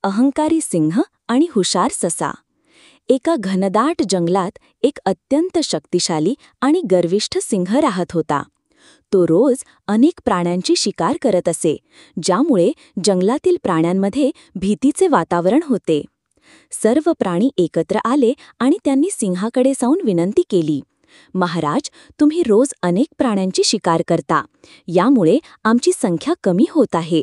अहंकारी सिंह आणि हुशार ससा. एका घनदाट जंगलात एक अत्यंत शक्तिशाली आणि गर्विष्ठ सिंह राहत होता. तो रोज अनेक प्राण्यांची शिकार करत असे, ज्यामुळे जंगलातील प्राण्यांमध्ये भीतीचे वातावरण होते. सर्व प्राणी एकत्र आले आणि त्यांनी सिंहाकडे जाऊन विनंती केली, "महाराज, तुम्ही रोज अनेक प्राण्यांची शिकार करता. यामुळे आमची संख्या कमी होत आहे.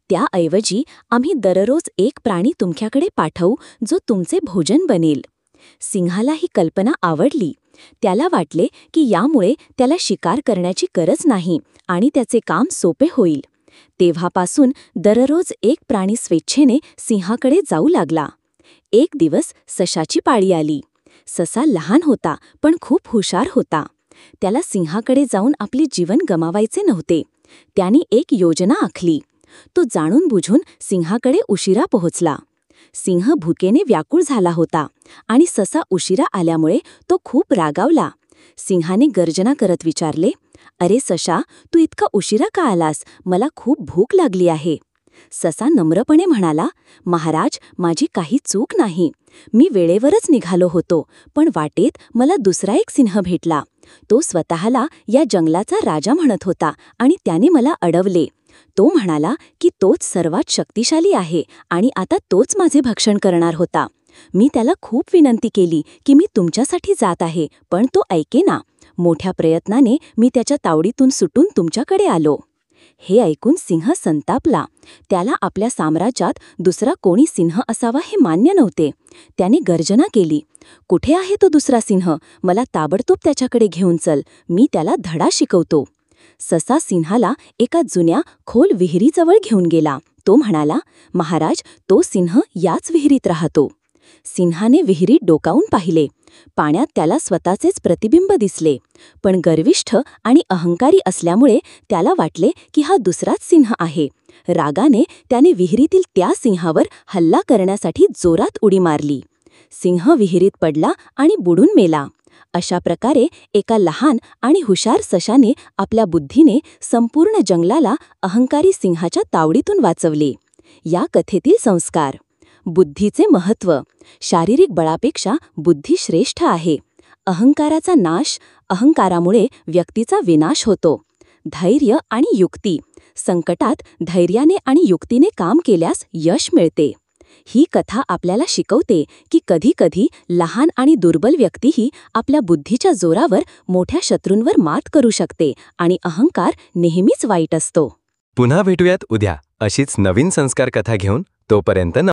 त्याऐवजी आम्ही दररोज एक प्राणी तुमच्याकडे पाठवू जो तुमचे भोजन बनेल." सिंहाला ही कल्पना आवडली. त्याला वाटले की यामुळे त्याला शिकार करण्याची गरज नाही आणि त्याचे काम सोपे होईल. तेव्हापासून दररोज एक प्राणी स्वेच्छेने सिंहाकडे जाऊ लागला. एक दिवस सशाची पाळी आली. ससा लहान होता पण खूप हुशार होता. त्याला सिंहाकडे जाऊन आपले जीवन गमावायचे नव्हते. त्याने एक योजना आखली. तो जाणून बुजून सिंहाकडे उशिरा पोहोचला. सिंह भुकेने व्याकुळ झाला होता आणि ससा उशिरा आल्यामुळे तो खूप रागावला. सिंहाने गर्जना करत विचारले, "अरे सशा, तू इतका उशिरा का आलास? मला खूप भूक लागली आहे." ससा नम्रपणे म्हणाला, "महाराज, माझी काही चूक नाही. मी वेळेवरच निघालो होतो, पण वाटेत मला दुसरा एक सिंह भेटला. तो स्वतःला या जंगलाचा राजा म्हणत होता आणि त्याने मला अडवले. तो म्हणाला की तोच सर्वात शक्तिशाली आहे आणि आता तोच माझे भक्षण करणार होता. मी त्याला खूप विनंती केली की मी तुमच्यासाठी जात आहे, पण तो ऐकेना. मोठ्या प्रयत्नाने मी त्याच्या तावडीतून सुटून तुमच्याकडे आलो." हे ऐकून सिंह संतापला. त्याला आपल्या साम्राज्यात दुसरा कोणी सिंह असावा हे मान्य नव्हते. त्याने गर्जना केली, "कुठे आहे तो दुसरा सिंह? मला ताबडतोब त्याच्याकडे घेऊन चल. मी त्याला धडा शिकवतो." ससा सिंहाला एका जुन्या खोल विहिरीजवळ घेऊन गेला. तो म्हणाला, "महाराज, तो सिंह याच विहिरीत राहतो." सिंहाने विहिरीत डोकावून पाहिले. पाण्यात त्याला स्वतःचेच प्रतिबिंब दिसले. पण गर्विष्ठ आणि अहंकारी असल्यामुळे त्याला वाटले की हा दुसराच सिंह आहे. रागाने त्याने विहिरीतील त्या सिंहावर हल्ला करण्यासाठी जोरात उडी मारली. सिंह विहिरीत पडला आणि बुडून मेला. अशा प्रकारे एका लहान आणि हुशार सशाने आपल्या बुद्धीने संपूर्ण जंगलाला अहंकारी सिंहाच्या तावडीतून वाचवले. या कथेतील संस्कार: बुद्धीचे महत्त्व. शारीरिक बळापेक्षा बुद्धी श्रेष्ठ आहे. अहंकाराचा नाश. अहंकारामुळे व्यक्तीचा विनाश होतो. धैर्य आणि युक्ती. संकटात धैर्याने आणि युक्तीने काम केल्यास यश मिळते. ही कथा आपल्याला शिकवते की कधी-कधी लहान आणि दुर्बल व्यक्तीही आपल्या बुद्धीच्या जोरावर मोठ्या शत्रूंवर मात करू शकते आणि अहंकार नेहमीच वाईट असतो. पुन्हा भेटूयात उद्या अशीच नवीन संस्कार कथा घेऊन. तोपर्यंत